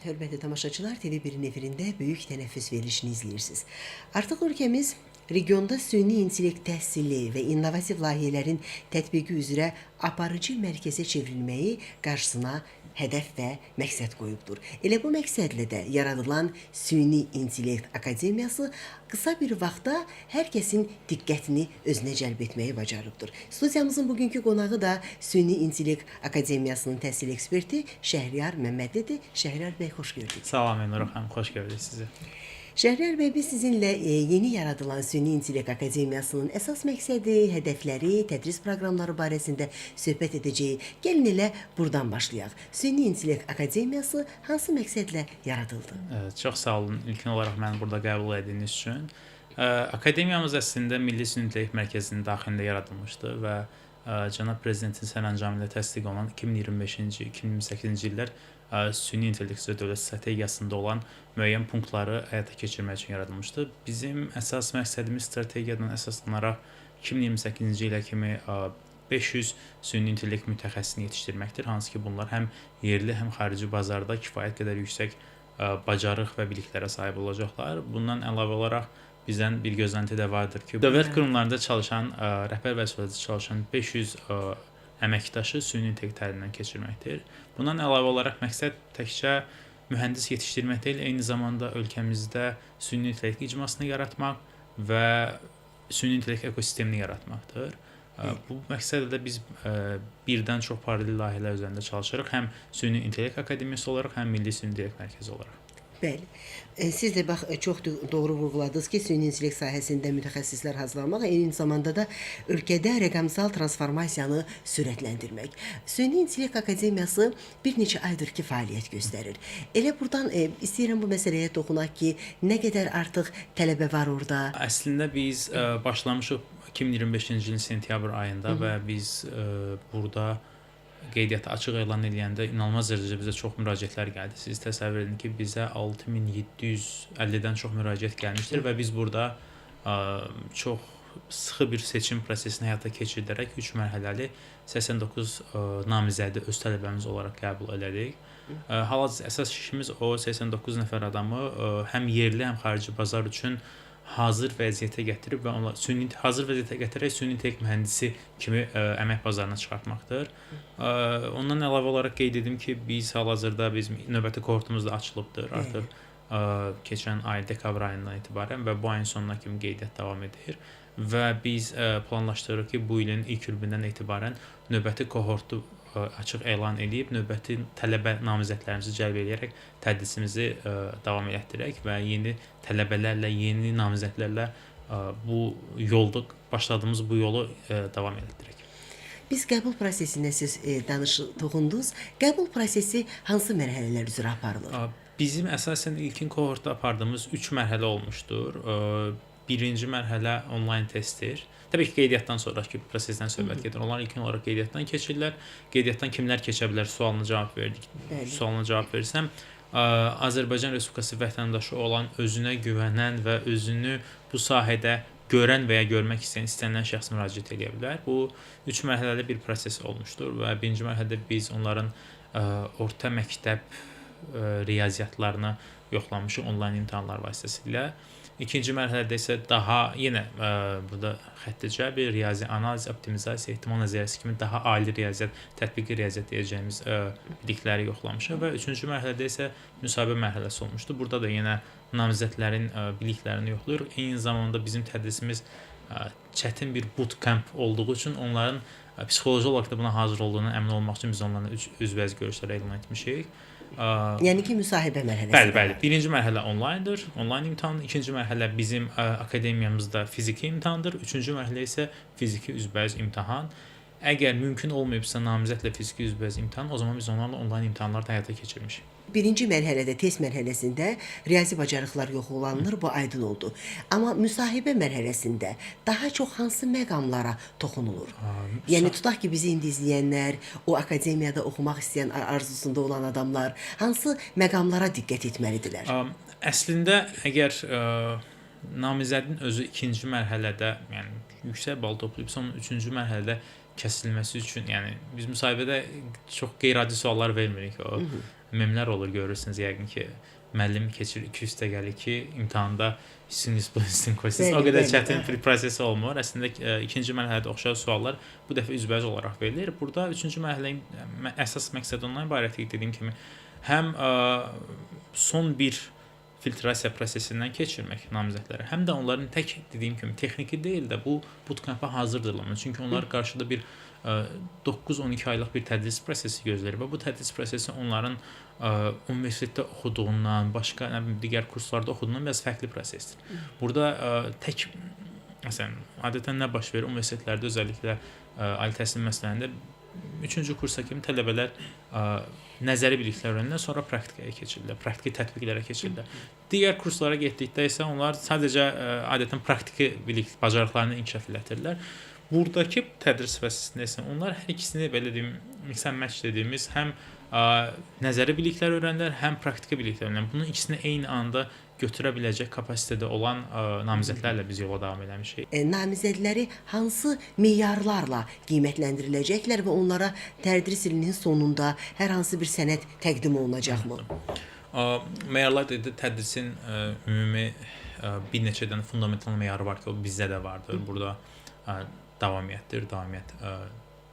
Hörmətli tamaşaçılar, TV1-in efirində böyük tənəffüs verilişini izləyirsiniz. Artıq ölkəmiz regionda süni intellekt təhsili və innovativ layihələrin tətbiqi üzrə aparıcı mərkəzə çevrilməyi qarşısına hədəf və məqsəd qoyubdur. Elə bu məqsədlə də yaradılan Süni İntellekt Akademiyası qısa bir vaxtda hər kəsin diqqətini özünə cəlb etməyi bacarıbdır. Studiyamızın bugünkü qonağı da Süni İntellekt Akademiyasının təhsil eksperti Şəhriyar Məmmədlidir. Şəhriyar bəy, xoş gördük. Salam Elnur xanım, xoş gördük sizi. Şəhriyar bəy, biz sizinlə yeni yaradılan Süni İntellekt Akademiyasının əsas məqsədi, hədəfləri, tədris proqramları barəsində söhbət edəcəyik. Gəlin elə buradan başlayaq. Süni İntellekt Akademiyası hansı məqsədlə yaradıldı? Çox sağ olun ilkin olaraq məni burada qəbul etdiyiniz üçün. Akademiyamız əslində Milli Süni İntellekt Mərkəzinin daxilində yaradılmışdı və Cənab Prezidentin sərəncamı ilə təsdiq olunan 2025-ci, 2028-ci illər Süni İntellekt üzrə dövlət strategiyasında olan müəyyən punktları həyata keçirmək üçün yaradılmışdı. Bizim əsas məqsədimiz strategiyadan əsaslanaraq 2028-ci ilə kimi 500 süni intellekt mütəxəssisini yetişdirməkdir. Hansı ki, bunlar həm yerli, həm xarici bazarda kifayət qədər yüksək bacarıq və biliklərə sahib olacaqlar. Bundan əlavə olaraq bizdən bir gözlənti də vardır ki, dövlət qurumlarında çalışan, rəhbər vəzifədə çalışan 500 əməkdaşı süni intellekt təlimindən keçirməkdir. Bundan əlavə olaraq məqsəd təkcə mühəndis yetişdirmək deyil, eyni zamanda ölkəmizdə süni intellekt icmasını yaratmaq və süni intellekt ekosistemini yaratmaqdır. Bu məqsədlə də biz birdən çox paralel layihələr üzərində çalışırıq. Həm Süni İntellekt Akademiyası olaraq, həm Milli Süni İntellekt Mərkəzi olaraq. Bəli. Siz də bax çox doğru vurğuladınız ki, süni intellekt sahəsində mütəxəssislər hazırlamaq, eyni zamanda da ölkədə rəqəmsal transformasiyanı sürətləndirmək. Süni İntellekt Akademiyası bir neçə aydır ki, fəaliyyət göstərir. Elə buradan istəyirəm bu məsələyə toxunaq ki, nə qədər artıq tələbə var orada? Əslində biz başlamışıq 2025-ci ilin sentyabr ayında və biz burada qeydiyyatı açıq elan edəndə inanılmaz dərəcədə bizə çox müraciətlər gəldi. Siz təsəvvür edin ki, bizə 6750-dən çox müraciət gəlmişdir və biz burada çox sıxı bir seçim prosesini həyata keçirərək 3 mərhələli 89 namizədi öz tələbəmiz olaraq qəbul elədik. Hal-hazırda əsas işimiz o 89 nəfər adamı həm yerli, həm xarici bazar üçün hazır vəziyyətə gətirib və onları hazır vəziyyətə gətirərək süni intellekt mühəndisi kimi əmək bazarına çıxartmaqdır. Ondan əlavə olaraq qeyd edim ki, biz hal-hazırda bizim növbəti kohortumuz da açılıbdır. Artıq keçən ay dekabr ayından etibarən və bu ayın sonuna kimi qeydiyyat davam edir. Və biz planlaşdırırıq ki, bu ilin ilk rübündən etibarən növbəti kohortu açıq elan edib, növbəti tələbə namizədlərimizi cəlb edərək tədrisimizi davam etdirək və yeni tələbələrlə, yeni namizədlərlə bu yolda başladığımız bu yolu davam etdirək. Biz qəbul prosesinə siz toxundunuz. Qəbul prosesi hansı mərhələlər üzrə aparılır? Bizim əsasən ilkin kohortda apardığımız 3 mərhələ olmuşdur. Birinci mərhələ onlayn testdir. Təbii ki, qeydiyyatdan sonraki prosesdən söhbət gedir. Onlar ilkin olaraq qeydiyyatdan keçirlər. Qeydiyyatdan kimlər keçə bilər sualına cavab verdik. Sualına cavab versəm, Azərbaycan Respublikası vətəndaşı olan, özünə güvənən və özünü bu sahədə görən və ya görmək istənilən şəxs müraciət edə bilər. Bu 3 mərhələli bir proses olmuşdur və birinci mərhələdə biz onların orta məktəb riyaziyyatlarını yoxlamışıq onlayn imtahanlar vasitəsilə. İkinci mərhələdə isə daha yenə burada xəttəcə bir riyazi analiz, optimizasiya, ehtimal nəzəriyyəsi kimi daha ali riyaziyyat, tətbiqi riyaziyyat deyəcəyimiz bilikləri yoxlamışıq və üçüncü mərhələdə isə müsahibə mərhələsi olmuşdu. Burada da yenə namizədlərin biliklərini yoxlayırıq. Eyni zamanda bizim tədrisimiz çətin bir bootcamp olduğu üçün onların psixoloji olaraq da buna hazır olduğunu əmin olmaq üçün biz onlarla üzbəüz görüşlər elan etmişik. Yəni ki, müsahibə mərhələsi. Bəli. Birinci mərhələ onlayndır, onlayn imtahan. İkinci mərhələ bizim akademiyamızda fiziki imtahandır. Üçüncü mərhələ isə fiziki üzbəüz imtahan. Əgər mümkün olmayıbsa namizədlə fiziki üzbəüz imtahan, o zaman biz onlarla onlayn imtahanları da həyata keçirmişik. Birinci mərhələdə, test mərhələsində riyazi bacarıqlar yoxlanılır, bu aydın oldu. Amma müsahibə mərhələsində daha çox hansı məqamlara toxunulur? Yəni, tutaq ki, bizi indi izləyənlər, o akademiyada oxumaq istəyən arzusunda olan adamlar hansı məqamlara diqqət etməlidirlər? Əslində, əgər namizədin özü ikinci mərhələdə, yəni yüksək bal toplayıbsa, onun üçüncü mərhələdə kəsilməsi üçün, yəni biz müsahibədə çox qeyri-adi suallar vermirik. O memlər olur, görürsünüz yəqin ki, müəllim keçir 2 üstəgəli 2 imtahanda sinus kosinus o qədər çətin bir proses olmur. Əslində ikinci mərhələdə oxşar suallar bu dəfə üzbəüz olaraq verilir. Burada üçüncü mərhələnin əsas məqsədi ondan ibarətdir, dediyim kimi, həm son bir filtrasiya prosesindən keçirmək namizədləri, həm də onların tək dediyim kimi texniki deyil də bu bootcamp-a hazırdırlar. Çünki onlar qarşıda bir 9-12 aylıq bir tədris prosesi gözləyir və bu tədris prosesi onların universitetdə oxuduğundan, başqa digər kurslarda oxuduğundan biraz fərqli prosesdir. Burada tək məsələn, adətən nə baş verir universitetlərdə, özəlliklə ali təhsil müəssisələrində 3-cü kursa kimi tələbələr nəzəri biliklər öyrənirlər, sonra praktikaya keçirlər, praktiki tətbiqlərə keçirlər. Digər kurslara getdikdə isə onlar sadəcə adətən praktiki bilik bacarıqlarını inkişaf etdirirlər. Buradakı tədris prosesində isə onlar hər ikisini belə deyim, mix and match dediyimiz həm nəzəri biliklər öyrənirlər, həm praktiki biliklər öyrənirlər. Bunun ikisini eyni anda götürə biləcək kapasitədə olan namizədlərlə biz yola davam eləmişik. Namizədləri hansı meyarlarla qiymətləndiriləcəklər və onlara tədris ilinin sonunda hər hansı bir sənəd təqdim olunacaqmı? Meyarlar dedi, tədrisin ümumi bir neçə dənə fundamental meyarı var ki, o bizdə də vardır. Burada davamiyyətdir. Davamiyyət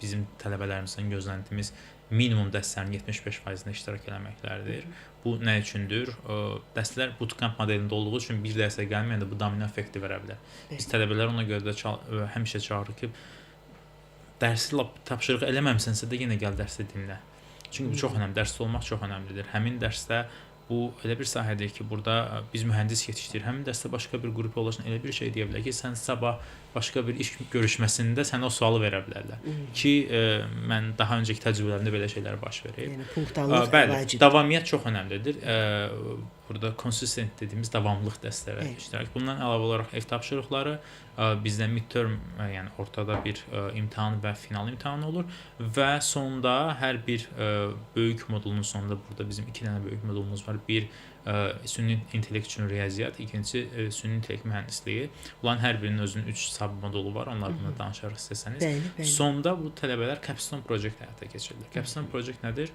bizim tələbələrimizdən gözləntimiz minimum dərslərin 75%-ində iştirak eləməkləridir. Bu nə üçündür? Dərslər bootcamp modelində olduğu üçün bir dərsə gəlməyəndə bu domino effekti verə bilər. Biz tələbələr ona görə də həmişə çağırırıq ki, dərsi tapşırıq eləməmisənsə də yenə gəl dərsi dinlə. Çünki bu çox önəmlidir. Dərsdə olmaq çox önəmlidir. Həmin dərsdə bu elə bir sahədir ki, burada biz mühəndis yetişdirir. Həmin dərsdə başqa bir qrup yoldaşın elə bir şey deyə bilər ki, sən sabah başqa bir iş görüşməsində sənə o sualı verə bilərlər. Ki, mən daha öncəki təcrübələrimdə belə şeylər baş verib. Yəni, punktallıq vacibdir. Davamiyyət çox önəmlidir. Burada consistent dediyimiz davamlılıq dərslərə iştirak. Bundan əlavə olaraq ev tapşırıqları, bizdə midterm, yəni ortada bir imtahan və final imtahanı olur və sonda hər bir böyük modulun sonunda burada bizim 2 dənə böyük modulumuz var. Bir süni intellekt üçün riyaziyyat, ikincisi süni intellekt mühəndisliyi. Bunların hər birinin özünün 3 sub modulu var. Onlar bunu danışarıq istəsəniz. Sonda bu tələbələr Capstone Project həyata keçirilir. Capstone Project nədir?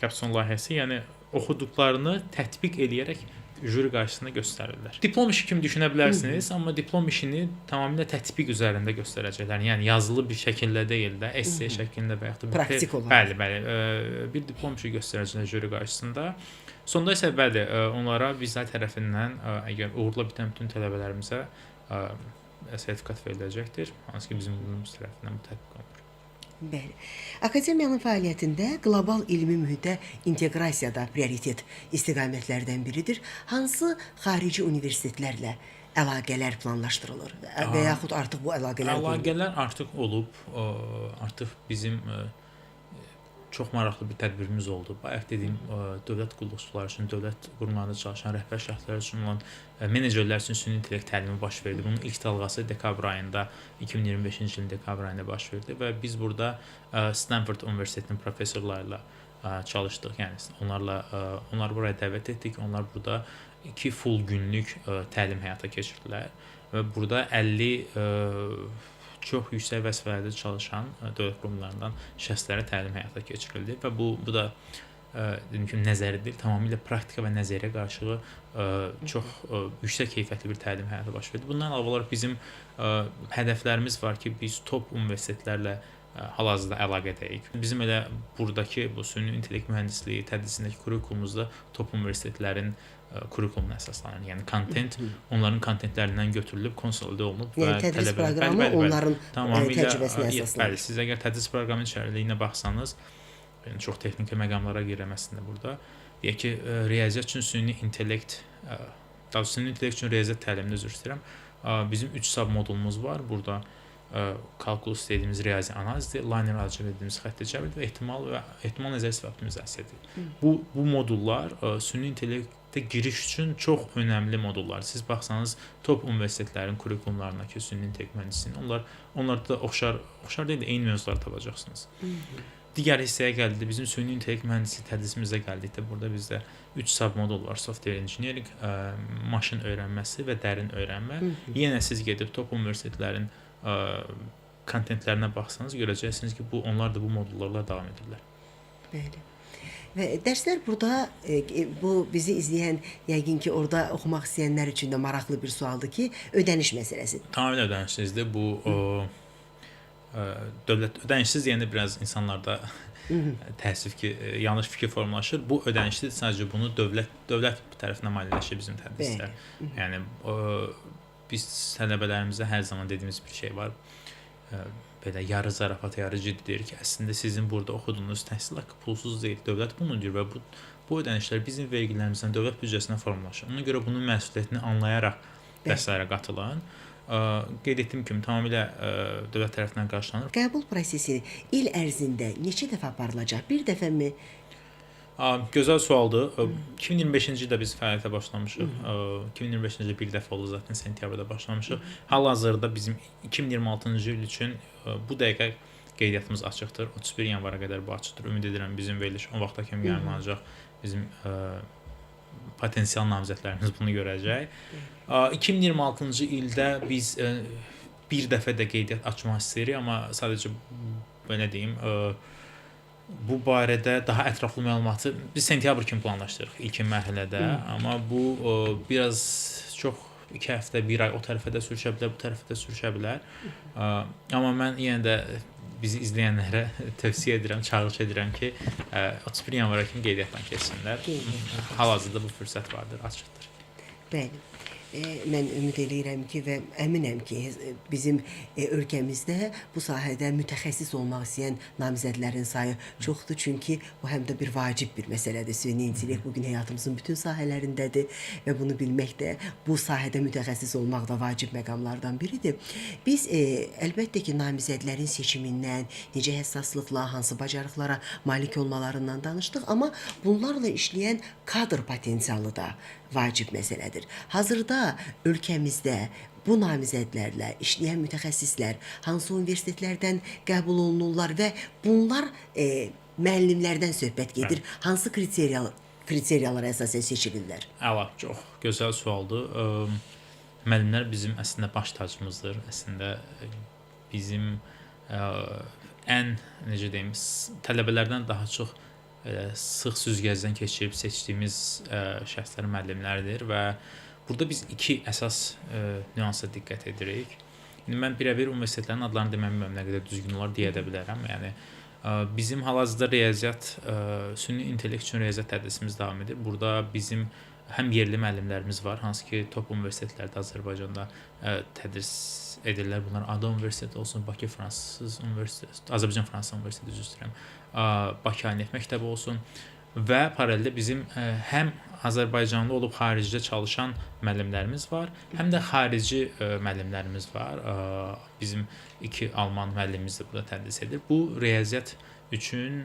Capstone layihəsi, yəni oxuduqlarını tətbiq edərək jüri qarşısında göstərirlər. Diplom işi kimi düşünə bilərsiniz, amma diplom işini tamamilə tətbiq üzərində göstərəcəklər. Yəni yazılı bir şəkildə deyil də, essay şəklində və yaxud da praktik olaraq. Bəli, bir diplom işi göstərəcəklər jüri qarşısında. Sonda isə bəli, onlara bizlər tərəfindən əgər uğurla bitən bütün tələbələrimizə sertifikat veriləcəkdir. Hansı ki bizim qurumumuz tərəfindən bu tətbiq olunur. Bəli. Akademiyanın fəaliyyətində qlobal ilmi mühitə inteqrasiyada prioritet istiqamətlərdən biridir. Hansı xarici universitetlərlə əlaqələr planlaşdırılır və yaxud artıq bu əlaqələr artıq olub. Artıq bizim çox maraqlı bir tədbirimiz oldu. Bayaq dediyim dövlət qulluqçuları üçün, dövlət qurumlarında çalışan rəhbər şəxslər üçün olan menecerlər üçün süni intellekt təlimi baş verdi. Bunun ilk dalğası dekabr ayında, 2025-ci ilin dekabr ayında baş verdi və biz burada Stanford Universitetinin professorlarıyla çalışdıq. Yəni onları buraya dəvət etdik. Onlar burada 2 full günlük təlim həyata keçirdilər və burada 50 çox yüksək vəzifələrdə çalışan dövlət qurumlarından şəxslərə təlim həyata keçirildi və bu da dediyim kimi nəzəridir. Tamamilə praktika və nəzəriyyə qarşılığı çox yüksək keyfiyyətli bir təlim həyata baş verdi. Bundan əlavə olaraq bizim hədəflərimiz var ki, biz top universitetlərlə hal-hazırda əlaqədəyik. Bizim elə buradakı bu süni intellekt mühəndisliyi tədrisindəki kurikulumuzda top universitetlərin kurikulumuna əsaslanır. Yəni kontent onların kontentlərindən götürülüb, konsolidə olunub və tədris proqramı onların təcrübəsinə əsaslanır. Bəli, siz əgər tədris proqramının içəriliyinə baxsanız, çox texniki məqamlara girəməsində burada, deyək ki, riyaziyyat üçün süni intellekt, süni intellekt üçün riyaziyyat təlimini üzr istəyirəm. Bizim 3 sub modulumuz var. Burada kalkulus dediyimiz riyazi analizdir, linear algebra dediyimiz xətti cəbr və ehtimal nəzəriyyə və optimizasiyadır. Bu modullar süni intellektə giriş üçün çox önəmli modullar. Siz baxsanız top universitetlərin kurikulumlarındakı süni intellekt mühəndisliyi, onlarda da oxşar deyil, eyni mövzuları tapacaqsınız. Digər hissəyə gəldikdə bizim süni intellekt mühəndisliyi tədrisimizə gəldikdə burada bizdə 3 sub modul var. Software engineering, maşın öyrənməsi və dərin öyrənmə. Yenə siz gedib top universitetlərin kontentlərinə baxsanız görəcəksiniz ki, onlar da bu modullarla davam edirlər. Bəli. Və dərslər burada bu bizi izləyən yəqin ki, orada oxumaq istəyənlər üçün də maraqlı bir sualdır ki, ödəniş məsələsi. Tamamilə ödənişsizdir. Bu dövlət ödənişsiz deyəndə biraz insanlarda təəssüf ki, yanlış fikir formalaşır. Bu ödənişli sadəcə bunu dövlət tərəfindən maliyyələşir bizim tədrislər. Yəni biz tələbələrimizə hər zaman dediyimiz bir şey var. Belə yarı zarafat, yarı ciddi deyir ki, əslində sizin burada oxuduğunuz təhsil haqqı pulsuz deyil. Dövlət bunu deyir və bu ödənişlər bizim vergilərimizdən, dövlət büdcəsindən formalaşır. Ona görə bunun məsuliyyətini anlayaraq dərslərə qatılın. Qeyd etdiyim kimi tamamilə dövlət tərəfindən qarşılanır. Qəbul prosesi il ərzində neçə dəfə aparılacaq? Bir dəfəmi? Gözəl sualdır. 2025-ci ildə biz fəaliyyətə başlamışıq. 2025-ci ildə bir dəfə oldu zaten sentyabrda başlamışıq. Hal-hazırda bizim 2026-cı il üçün bu dəqiqə qeydiyyatımız açıqdır. 31 yanvara qədər bu açıqdır. Ümid edirəm bizim veriliş o vaxta kimi yayımlanacaq. Bizim potensial namizədlərimiz bunu görəcək. 2026-cı ildə biz bir dəfə də qeydiyyat açmaq istəyirik, amma sadəcə belə deyim, bu barədə daha ətraflı məlumatı biz sentyabr kimi planlaşdırırıq ilkin mərhələdə, amma bu biraz çox 2 həftə, 1 ay o tərəfə də sürüşə bilər, bu tərəfə də sürüşə bilər. Amma mən yenə də bizi izləyənlərə tövsiyə edirəm, çağırış edirəm ki, 31 yanvara kimi qeydiyyatdan keçsinlər. Hal-hazırda bu fürsət vardır, açıqdır. Bəli. Mən ümid edirəm ki və əminəm ki, bizim ölkəmizdə bu sahədə mütəxəssis olmaq istəyən namizədlərin sayı çoxdur. Çünki bu həm də bir vacib bir məsələdir. Süni intellekt bugün həyatımızın bütün sahələrindədir və bunu bilmək də bu sahədə mütəxəssis olmaq da vacib məqamlardan biridir. Biz əlbəttə ki, namizədlərin seçimindən, necə həssaslıqla, hansı bacarıqlara malik olmalarından danışdıq, amma bunlarla işləyən kadr potensialı da vacib məsələdir. Hazırda ölkəmizdə bu namizədlərlə işləyən mütəxəssislər hansı universitetlərdən qəbul olunurlar və bunlar müəllimlərdən söhbət gedir. Hansı kriteriyalara əsasən seçilirlər? Əla, çox gözəl sualdır. Müəllimlər bizim əslində baş tacımızdır. Əslində bizim ən, necə deyim, tələbələrdən daha çox sıx süzgəcdən keçirib seçdiyimiz şəxslər müəllimlərdir və burada biz 2 əsas nüansa diqqət edirik. İndi mən birəbir universitetlərin adlarını deməməm, nə qədər düzgün olar deyə də bilərəm. Yəni bizim hal-hazırda riyaziyyat, süni intellekt üçün riyaziyyat tədrisimiz davam edir. Burada bizim həm yerli müəllimlərimiz var, hansı ki, top universitetlərdə Azərbaycanda tədris edirlər. Bunlar ADA Universiteti olsun, Bakı Fransız Universiteti, Azərbaycan Fransız Universiteti, üzr istəyirəm, Bakı Aliyyət Məktəbi olsun və paraleldə bizim həm Azərbaycanlı olub xaricdə çalışan müəllimlərimiz var, həm də xarici müəllimlərimiz var. Bizim 2 alman müəllimimiz də burada tədris edir. Bu riyaziyyat üçün,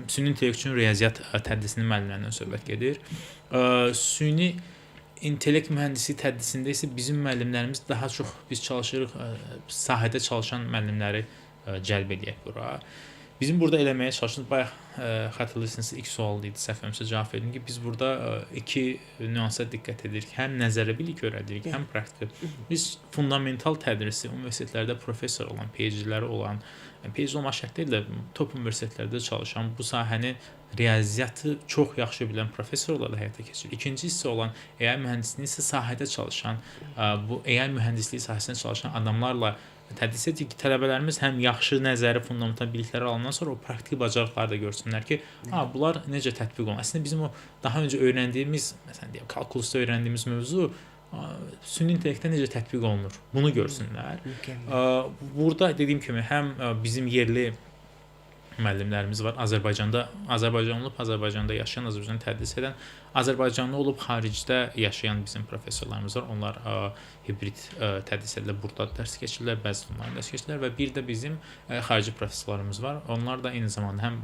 süni intellekt üçün riyaziyyat tədrisinin müəllimlərindən söhbət gedir. Süni intellekt mühəndisliyi tədrisində isə bizim müəllimlərimiz daha çox biz çalışırıq sahədə çalışan müəllimləri cəlb edək bura. Bizim burada eləməyə çalışdığımız, bayaq xatırlayırsınız, ilk sual idi, səhvəmsə cavab verdim ki, biz burada 2 nüansa diqqət edirik. Həm nəzərə bilik öyrədirik, həm praktiki. Biz fundamental tədrisi universitetlərdə professor olan, PhD-ləri olan, PhD olmaq şərt deyil də top universitetlərdə çalışan, bu sahəni riyaziyyatı çox yaxşı bilən professorlarla həyata keçirir. İkinci hissə olan AI mühəndisliyi isə sahədə çalışan, bu AI mühəndisliyi sahəsində çalışan adamlarla tədris edir ki, tələbələrimiz həm yaxşı nəzəri fundamental bilikləri alandan sonra o praktiki bacarıqları da görsünlər ki, bunlar necə tətbiq olunur. Əslində bizim o daha öncə öyrəndiyimiz, məsələn deyək, kalkulusda öyrəndiyimiz mövzu süni intellektdə necə tətbiq olunur. Bunu görsünlər. Burada dediyim kimi həm bizim yerli müəllimlərimiz var. Azərbaycanlı olub, Azərbaycanda yaşayan, Azərbaycanda tədris edən, Azərbaycanlı olub xaricdə yaşayan bizim professorlarımız var. Onlar hibrid tədris edirlər, burada dərs keçirlər, bəzi onların dərs keçirlər və bir də bizim xarici professorlarımız var. Onlar da eyni zamanda həm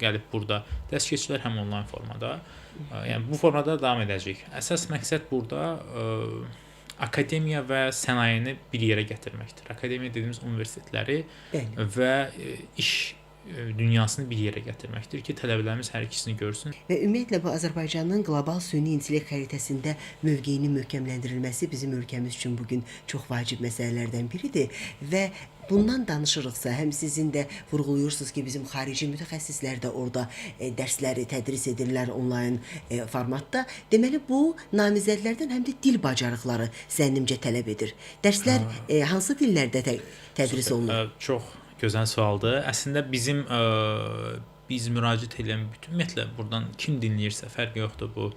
gəlib burada dərs keçirlər, həm onlayn formada. Yəni bu formada davam edəcək. Əsas məqsəd burada akademiya və sənayeni bir yerə gətirməkdir. Akademiya dediyimiz universitetləri və iş dünyasını bir yerə gətirməkdir ki, tələbələrimiz hər ikisini görsün. Və ümumiyyətlə bu Azərbaycanın qlobal süni intellekt xəritəsində mövqeyinin möhkəmləndirilməsi bizim ölkəmiz üçün bu gün çox vacib məsələlərdən biridir və bundan danışırıqsa, həm sizin də vurğuluyursunuz ki, bizim xarici mütəxəssislər də orada dərsləri tədris edirlər onlayn formatda. Deməli bu namizədlərdən həm də dil bacarıqları zənnimcə tələb edir. Dərslər hansı dillərdə tədris olunur? Çox gözəl sualdır. Əslində biz müraciət edən ümumiyyətlə buradan kim dinləyirsə fərqi yoxdur bu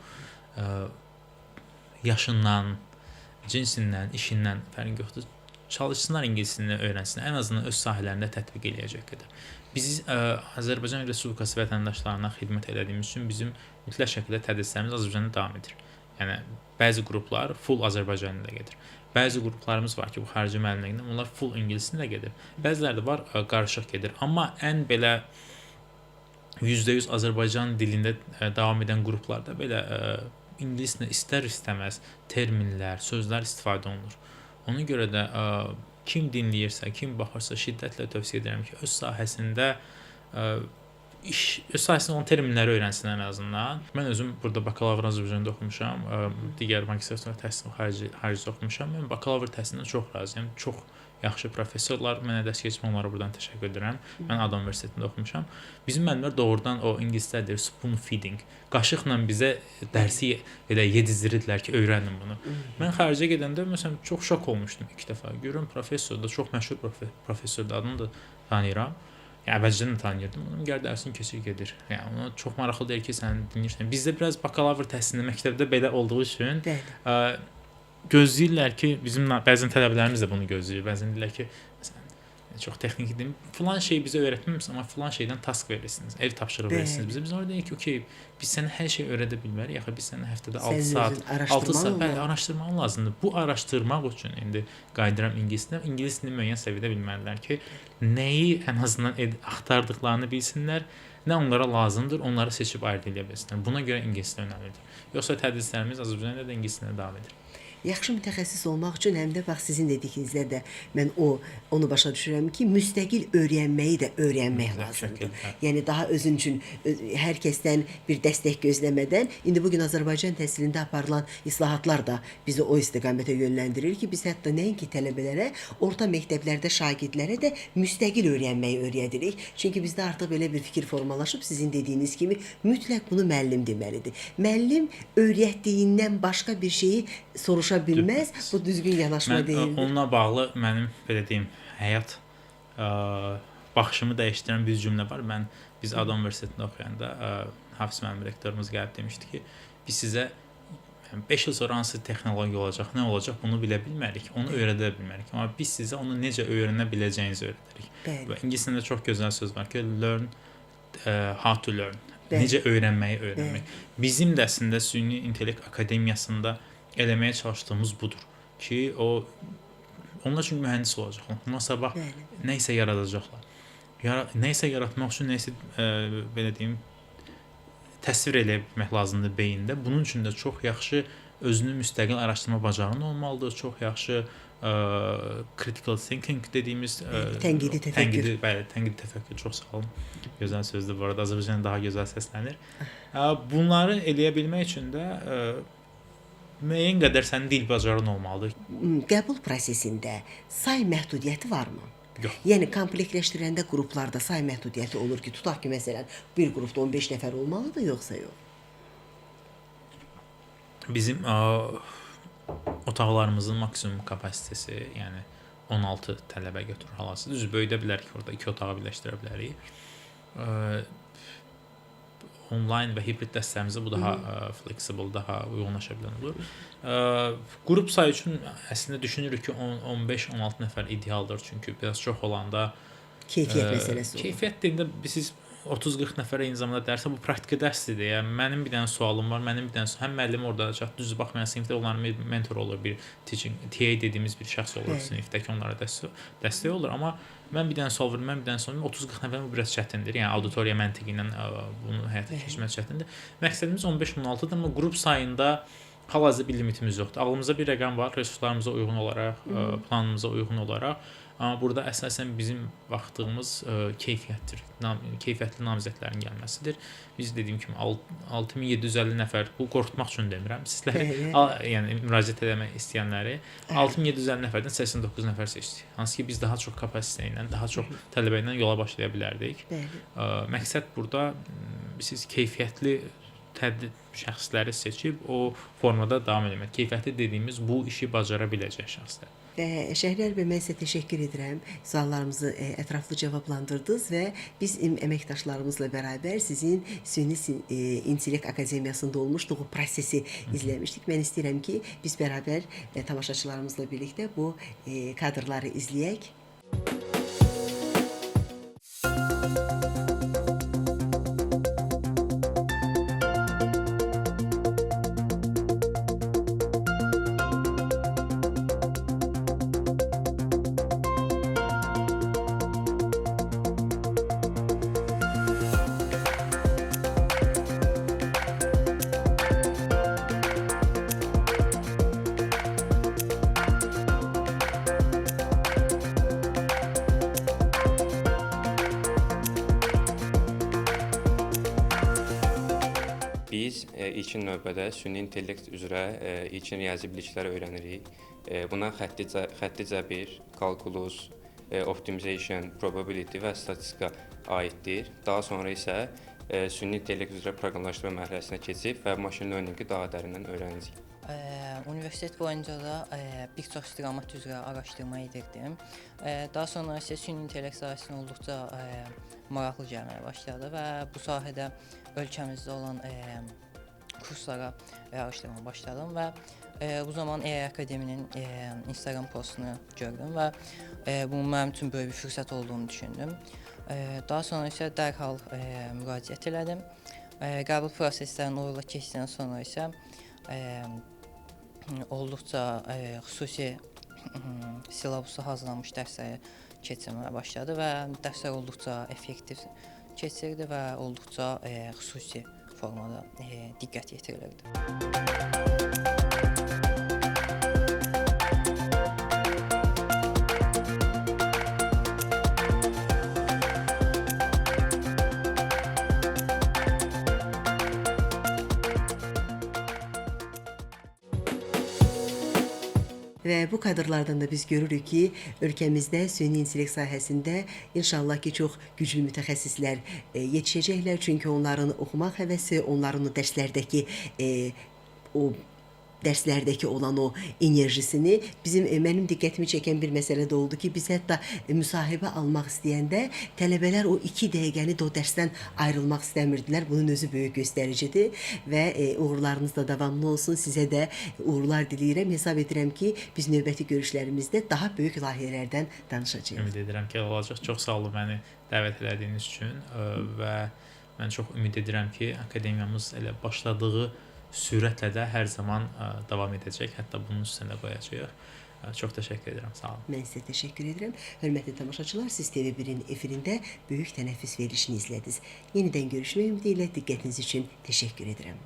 yaşından, cinsindən, işindən fərqi yoxdur. Çalışsınlar ingilis dilini öyrənsinlər, ən azından öz sahələrində tətbiq eləyəcək qədər. Biz Azərbaycan Respublikası vətəndaşlarına xidmət etdiyimiz üçün bizim mütləq şəkildə tədrislərimiz Azərbaycanda davam edir. Yəni bəzi qruplar full Azərbaycan dilində gedir. Bəzi qruplarımız var ki, bu xarici müəllimliklə onlar full ingilis dilində gedir. Bəziləri də var qarışıq gedir. Amma ən belə %100 Azərbaycan dilində davam edən qruplarda belə ingilis dilində istər-istəməz terminlər, sözlər istifadə olunur. Ona görə də kim dinləyirsə, kim baxırsa şiddətlə tövsiyə edirəm ki, öz sahəsində olan terminləri öyrənsin ən azından. Mən özüm burada bakalavr Azərbaycanda oxumuşam, digər magistr təhsil xaricdə oxumuşam. Mən bakalavr təhsilindən çox razıyam. Çox yaxşı professorlar mənə dərs keçmə, onlara buradan təşəkkür edirəm. Mən Adam Universitetində oxumuşam. Bizim müəllimlər doğrudan o ingiliscə deyir spoon feeding. Qaşıqla bizə dərsi elə yedizdirdilər ki, öyrənin bunu. Mən xaricə gedəndə məsələn çox şok olmuşdum ilk dəfə. Görürəm professor da çox məşhur professordur, adını da tanıyıram. Yəni əvvəlcədən də tanıyırdım. Onun gəl dərsini keçir gedir. Yəni ona çox maraqlı deyil ki, sən dinləyirsən. Bizdə biraz bakalavr təhsilində məktəbdə belə olduğu üçün gözləyirlər ki, bizim bəzən tələbələrimiz də bunu gözləyir. Bəzən deyirlər ki, məsələn çox texnik idim. Filan şey bizə öyrətməmisiniz, amma filan şeydən task verirsiniz, ev tapşırığı verirsiniz bizə. Biz orada deyək ki, okey, biz sənə hər şey öyrədə bilmərik. Yaxı biz sənə həftədə 6 saat araşdırman lazımdır. Bu araşdırmaq üçün indi qayıdıram ingilis dilinə. İngilis dilini müəyyən səviyyədə bilməlidirlər ki, nəyi ən azından axtardıqlarını bilsinlər, nə onlara lazımdır, onları seçib ayırd edə bilsinlər. Buna görə ingilis dili önəmlidir. Yoxsa tədrislərimiz Azərbaycanda da ingilis dilində davam edir. Yaxşı mütəxəssis olmaq üçün həm də bax sizin dediyinizdə də mən onu başa düşürəm ki, müstəqil öyrənməyi də öyrənmək lazımdır. Yəni daha özün üçün hər kəsdən bir dəstək gözləmədən indi bu gün Azərbaycan təhsilində aparılan islahatlar da bizi o istiqamətə yönləndirir ki, biz hətta nəinki tələbələrə, orta məktəblərdə şagirdlərə də müstəqil öyrənməyi öyrədirik. Çünki bizdə artıq belə bir fikir formalaşıb, sizin dediyiniz kimi mütləq bunu müəllim deməlidir. Müəllim öyrətdiyindən başqa bir şeyi soruşa bilməz, bu düzgün yanaşma deyildir. Onunla bağlı mənim belə deyim, həyat baxışımı dəyişdirən bir cümlə var. Biz Adam Universitetində oxuyanda Hafiz müəllim rektorumuz gəlib demişdi ki, biz sizə 5 il sonra hansı texnologiya olacaq, nə olacaq bunu bilə bilmərik, onu öyrədə bilmərik. Amma biz sizə onu necə öyrənə biləcəyinizi öyrədərik. Və ingilis dilində çox gözəl söz var ki, learn how to learn. Necə öyrənməyi öyrənmək. Bizim də əslində Süni İntellekt Akademiyasında eləməyə çalışdığımız budur ki, onlar üçün mühəndis olacaqlar. Onlar sabah nə isə yaradacaqlar. Nə isə yaratmaq üçün nə isə belə deyim təsvir eləyə bilmək lazımdır beyində. Bunun üçün də çox yaxşı özünü müstəqil araşdırma bacarığı olmalıdır. Çox yaxşı critical thinking dediyimiz tənqidi təfəkkür. Tənqidi təfəkkür çox sağ olun. Gözəl sözdür bu arada. Azərbaycanda daha gözəl səslənir. Bunları eləyə bilmək üçün də müəyyən qədər sənin dil bacarığın olmalıdır. Qəbul prosesində say məhdudiyyəti varmı? Yox. Yəni komplektləşdirəndə qruplarda say məhdudiyyəti olur ki, tutaq ki, məsələn, bir qrupda 15 nəfər olmalıdır, yoxsa yox? Bizim otaqlarımızın maksimum kapasitesi, yəni 16 tələbə götürür hal-hazırda. Düz böyüdə bilərik orada, 2 otağı birləşdirə bilərik. Online və hibrid dərslərimizdə bu daha flexible, daha uyğunlaşa bilən olur. Qrup sayı üçün əslində düşünürük ki, 15-16 nəfər idealdır. Çünki biraz çox olanda keyfiyyət məsələsi olur. Keyfiyyət deyəndə siz 30-40 nəfərə eyni zamanda dərsə bu praktiki dərsdir. Yəni mənim bir dənə sualım var, həm müəllim orada olacaq, düzdür baxmayan sinifdə onların bir mentor olur, bir teaching TA dediyimiz bir şəxs olur sinifdəki onlara dəstək olur, amma mən bir dənə sual verim, 30-40 nəfər bu biraz çətindir. Yəni auditoriya məntiqi ilə bunu həyata keçirmək çətindir. Məqsədimiz 15-16-dır, amma qrup sayında Hal-hazırda bir limitimiz yoxdur. Ağlımızda bir rəqəm var, resurslarımıza uyğun olaraq, planımıza uyğun olaraq. Amma burada əsasən bizim baxdığımız keyfiyyətdir. Keyfiyyətli namizədlərin gəlməsidir. Biz dediyim kimi 6750 nəfər, bu qorxutmaq üçün demirəm. Sizləri, yəni müraciət etmək istəyənləri 6750 nəfərdən 89 nəfər seçdik. Hansı ki biz daha çox kapasite ilə, daha çox tələbə ilə yola başlaya bilərdik. Məqsəd burada siz keyfiyyətli tədbir şəxsləri seçib o formada davam etmək. Keyfiyyətli dediyimiz bu işi bacara biləcək şəxslər. Şəhriyar bəy, mən sizə təşəkkür edirəm. Suallarımızı ətraflı cavablandırdınız və biz əməkdaşlarımızla bərabər sizin Süni İntellekt Akademiyasında olmuşduq, o prosesi izləmişdik. Mən istəyirəm ki, biz bərabər tamaşaçılarımızla birlikdə bu kadrları izləyək. Biz ilkin növbədə süni intellekt üzrə ilkin riyazi biliklər öyrənirik. Buna xətti cəbir, kalkulus, optimization, probability və statistika aiddir. Daha sonra isə süni intellekt üzrə proqramlaşdırma mərhələsinə keçib və machine learning-i daha dərindən öyrənəcəyik. Universitet boyunca da bir çox istiqamət üzrə araşdırma edirdim. Daha sonra isə süni intellekt sahəsinə olduqca maraqlı gəlməyə başladı və bu sahədə ölkəmizdə olan kurslara araşdırma başladım və bu zaman AI Akademinin Instagram postunu gördüm və bunun mənim üçün böyük bir fürsət olduğunu düşündüm. Daha sonra isə dərhal müraciət elədim. Qəbul proseslərini uğurla keçdikdən sonra isə olduqca xüsusi silabusu hazırlanmış dərsləri keçirməyə başladı və dərslər olduqca effektiv keçirdi və olduqca xüsusi formada diqqət yetirilirdi. Və bu kadrlardan da biz görürük ki, ölkəmizdə süni intellekt sahəsində inşallah ki, çox güclü mütəxəssislər yetişəcəklər. Çünki onların oxumaq həvəsi, onların o dərslərdəki olan o enerjisini mənim diqqətimi çəkən bir məsələ də oldu ki, biz hətta müsahibə almaq istəyəndə tələbələr o 2 dəqiqəni də o dərsdən ayrılmaq istəmirdilər. Bunun özü böyük göstəricidir və uğurlarınız da davamlı olsun. Sizə də uğurlar diləyirəm. Hesab edirəm ki, biz növbəti görüşlərimizdə daha böyük layihələrdən danışacağıq. Ümid edirəm ki, olacaq. Çox sağ olun məni dəvət etdiyiniz üçün və mən çox ümid edirəm ki, akademiyamız elə başladığı sürətlə də hər zaman davam edəcək. Hətta bunun üstünə qoyacağıq. Çox təşəkkür edirəm. Sağ olun. Mən sizə təşəkkür edirəm. Hörmətli tamaşaçılar, siz TV1-in efirində böyük tənəffüs verilişini izlədiniz. Yenidən görüşmək ümidi ilə diqqətiniz üçün təşəkkür edirəm.